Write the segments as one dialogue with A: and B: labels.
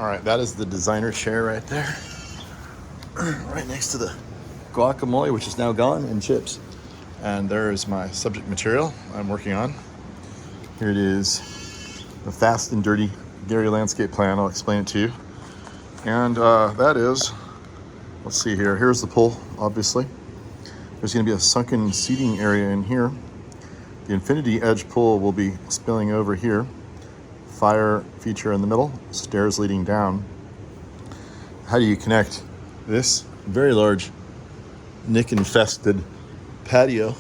A: All right, that is the designer chair right there. Right next to the guacamole, which is now gone, and chips. And there is my subject material I'm working on. Here it is, the fast and dirty Gary landscape plan. I'll explain it to you. And that is, let's see here. Here's the pool, obviously. There's going to be a sunken seating area in here. The infinity edge pool will be spilling over here. Fire feature in the middle, stairs leading down. How do you connect this very large nick-infested patio,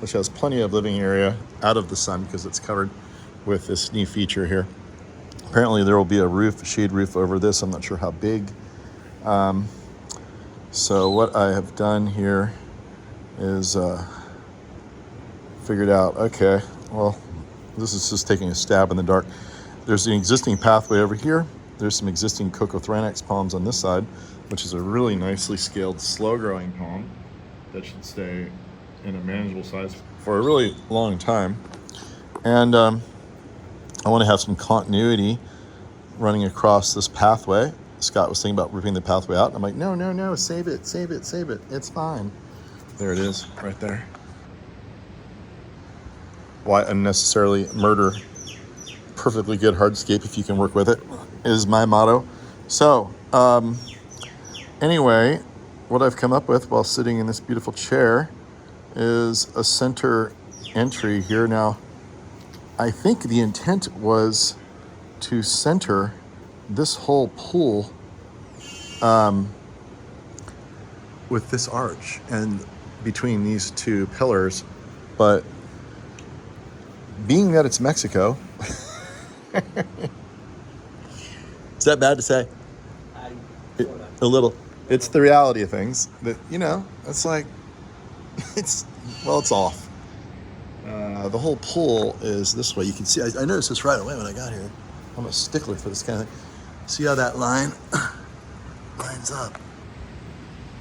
A: which has plenty of living area out of the sun because it's covered with this new feature here? Apparently there will be a roof, a shade roof over this. I'm not sure how big. So what I have done here is figured out, okay, well, this is just taking a stab in the dark. There's an existing pathway over here. There's some existing Cocothrynax palms on this side, which is a really nicely scaled, slow-growing palm that should stay in a manageable size for a really long time. And I want to have some continuity running across this pathway. Scott was thinking about ripping the pathway out. I'm like, no, save it. It's fine. There it is, right there. Why unnecessarily murder perfectly good hardscape if you can work with it, is my motto. So, anyway, what I've come up with while sitting in this beautiful chair is a center entry here. Now, I think the intent was to center this whole pool with this arch and between these two pillars, but being that it's Mexico, is that bad to say? A little. It's the reality of things that, it's like, it's off. The whole pool is this way. You can see, I noticed this right away when I got here. I'm a stickler for this kind of thing. See how that line lines up?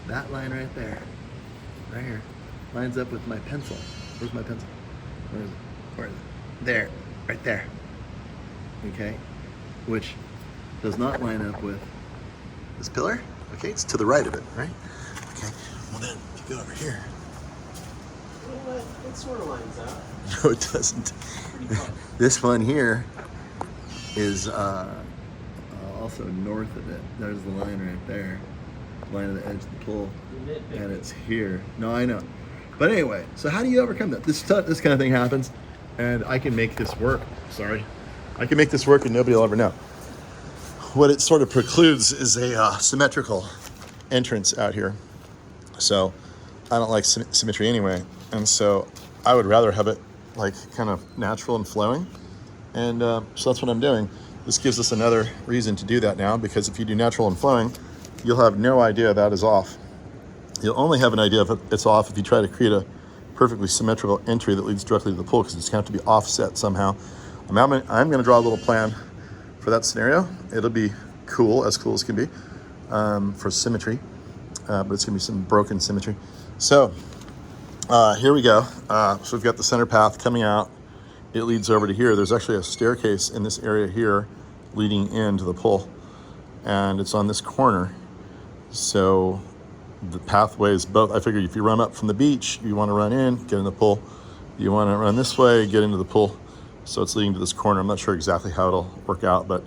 A: That line right there, right here, lines up with my pencil. Where's my pencil? Where is it? There, right there. Okay, which does not line up with this pillar. Okay, it's to the right of it, right? Okay, well then, if you go over here.
B: Well, it sort of lines up.
A: No, it doesn't. This one here is also north of it. There's the line right there, line of the edge of the pool, and it's here. No, I know. But anyway, so how do you overcome that? This kind of thing happens, and I can make this work. I can make this work, and nobody will ever know. What it sort of precludes is a symmetrical entrance out here. So I don't like symmetry anyway, and so I would rather have it like kind of natural and flowing. And so that's what I'm doing. This gives us another reason to do that now, because if you do natural and flowing, you'll have no idea that is off. You'll only have an idea if it's off if you try to create a perfectly symmetrical entry that leads directly to the pool, because it's going to have to be offset somehow. I'm going to draw a little plan for that scenario. It'll be cool as can be for symmetry, but it's going to be some broken symmetry. So here we go. So we've got the center path coming out. It leads over to here. There's actually a staircase in this area here leading into the pool, and it's on this corner. So the pathway is both. I figured if you run up from the beach, you want to run in, get in the pool. You want to run this way, get into the pool. So it's leading to this corner. I'm not sure exactly how it'll work out, but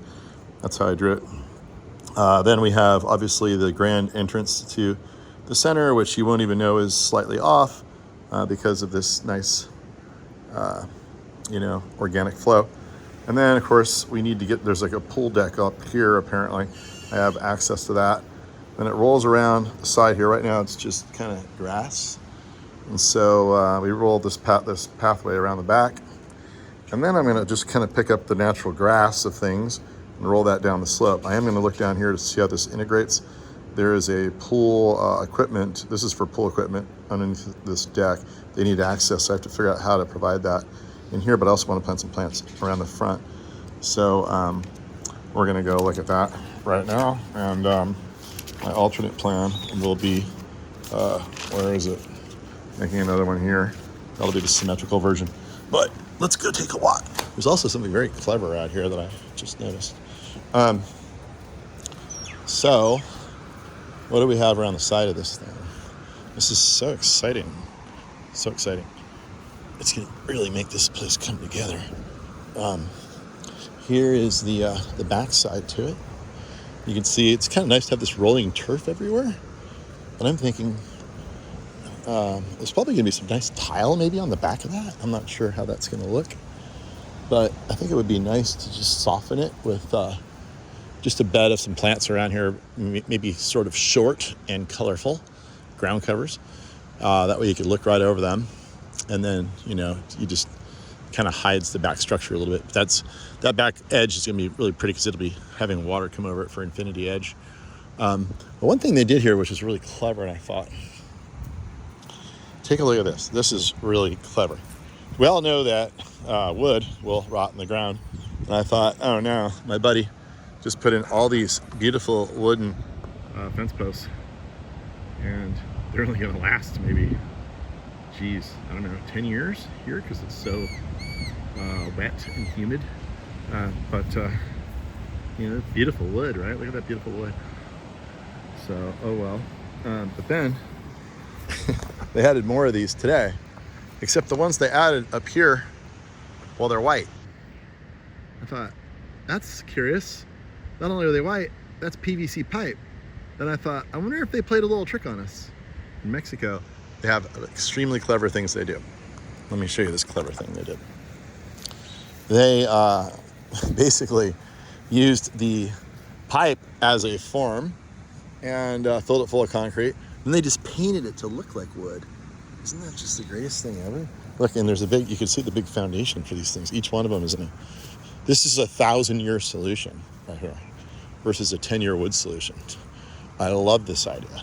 A: that's how I drew it. Then we have obviously the grand entrance to the center, which you won't even know is slightly off because of this nice organic flow. And then of course we need to there's like a pool deck up here apparently. I have access to that. Then it rolls around the side here. Right now it's just kind of grass. And so we roll this pathway around the back. And then I'm gonna just kind of pick up the natural grass of things and roll that down the slope. I am gonna look down here to see how this integrates. There is a pool equipment. This is for pool equipment underneath this deck. They need access, so I have to figure out how to provide that in here, but I also want to plant some plants around the front. So we're gonna go look at that right now. And my alternate plan will be, where is it? Making another one here. That'll be the symmetrical version. But let's go take a walk. There's also something very clever out here that I just noticed.
C: So, what do we have around the side of this thing? This is so exciting. So exciting. It's going to really make this place come together. Here is the back side to it. You can see it's kind of nice to have this rolling turf everywhere. And I'm thinking there's probably going to be some nice tile maybe on the back of that. I'm not sure how that's going to look. But I think it would be nice to just soften it with just a bed of some plants around here, maybe sort of short and colorful ground covers. That way you could look right over them. And then, you just kind of hides the back structure a little bit. That back edge is going to be really pretty because it'll be having water come over it for infinity edge. But one thing they did here, which is really clever, and I thought, take a look at this. This is really clever. We all know that wood will rot in the ground. And I thought, oh no, my buddy just put in all these beautiful wooden fence posts. And they're only going to last maybe, I don't know, 10 years here because it's so wet and humid. But beautiful wood, right? Look at that beautiful wood. So, oh well. But then they added more of these today, except the ones they added up here, well, they're white. I thought, that's curious. Not only are they white, that's PVC pipe. Then I thought, I wonder if they played a little trick on us. In Mexico, they have extremely clever things they do. Let me show you this clever thing they did. They basically used the pipe as a form and filled it full of concrete. And they just painted it to look like wood. Isn't that just the greatest thing ever? Look, and there's you can see the big foundation for these things. Each one of them is this is a 1,000-year solution right here versus a 10-year wood solution. I love this idea.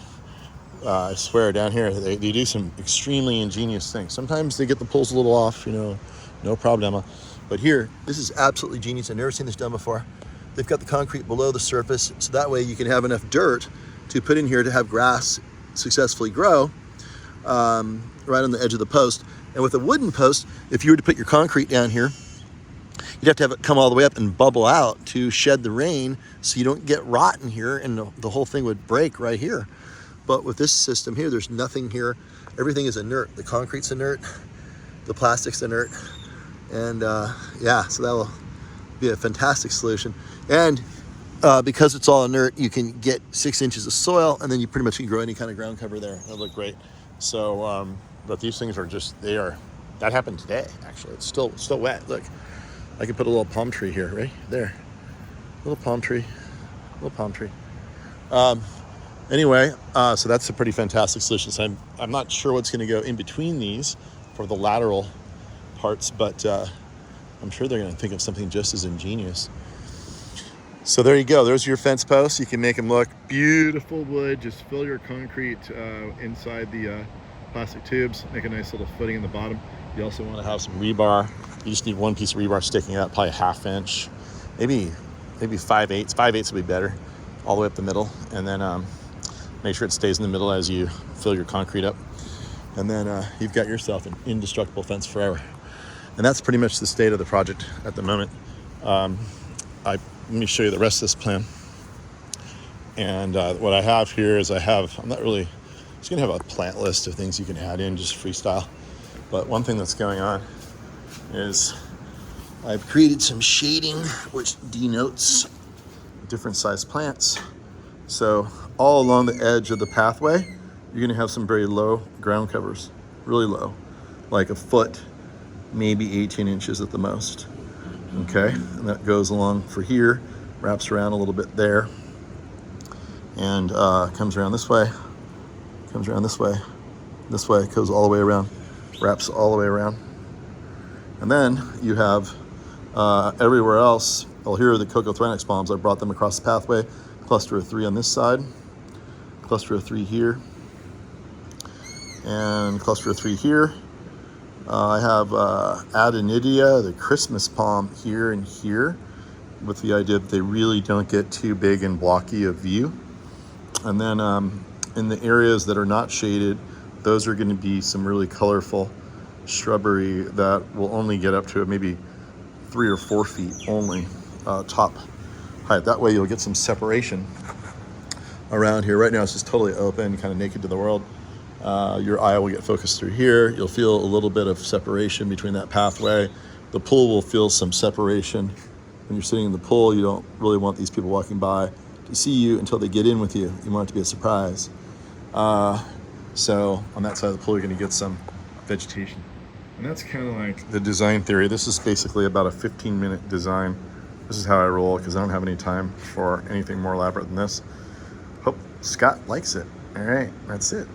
C: I swear, down here, they do some extremely ingenious things. Sometimes they get the pulls a little off, no problema. But here, this is absolutely genius. I've never seen this done before. They've got the concrete below the surface, so that way you can have enough dirt to put in here to have grass successfully grow right on the edge of the post. And with a wooden post, if you were to put your concrete down here, you'd have to have it come all the way up and bubble out to shed the rain so you don't get rot in here and the whole thing would break right here. But with this system here, there's nothing here. Everything is inert. The concrete's inert, the plastic's inert. And so that will be a fantastic solution. And because it's all inert, you can get 6 inches of soil and then you pretty much can grow any kind of ground cover there. That'll look great. So, but these things are that happened today, actually. It's still wet. Look, I could put a little palm tree here, right there. Little palm tree. Anyway, so that's a pretty fantastic solution. So I'm not sure what's going to go in between these for the lateral parts, but I'm sure they're going to think of something just as ingenious. So there you go. There's your fence posts. You can make them look beautiful wood. Just fill your concrete inside the plastic tubes. Make a nice little footing in the bottom. You also want to have some rebar. You just need one piece of rebar sticking out, probably a 1/2 inch, maybe 5/8. 5/8 would be better, all the way up the middle. And then make sure it stays in the middle as you fill your concrete up. And then you've got yourself an indestructible fence forever. And that's pretty much the state of the project at the moment. Let me show you the rest of this plan. And what I have here is I'm not really, just gonna have a plant list of things you can add in, just freestyle. But one thing that's going on is I've created some shading, which denotes different size plants. So all along the edge of the pathway, you're gonna have some very low ground covers, really low, like a foot, maybe 18 inches at the most. Okay, and that goes along for here, wraps around a little bit there, and comes around this way, goes all the way around, wraps all the way around. And then you have everywhere else, well, here are the Cocothrynax palms. I brought them across the pathway, cluster of 3 on this side, cluster of 3 here, and cluster of 3 here. I have Adenidia, the Christmas palm, here and here, with the idea that they really don't get too big and blocky of view. And then in the areas that are not shaded, those are going to be some really colorful shrubbery that will only get up to maybe 3 or 4 feet only top height. That way you'll get some separation around here. Right now it's just totally open, kind of naked to the world. Your eye will get focused through here. You'll feel a little bit of separation between that pathway. The pool will feel some separation. When you're sitting in the pool, you don't really want these people walking by to see you until they get in with you. You want it to be a surprise. So on that side of the pool, you're going to get some vegetation. And that's kind of like the design theory. This is basically about a 15-minute design. This is how I roll because I don't have any time for anything more elaborate than this. Hope Scott likes it. All right, that's it.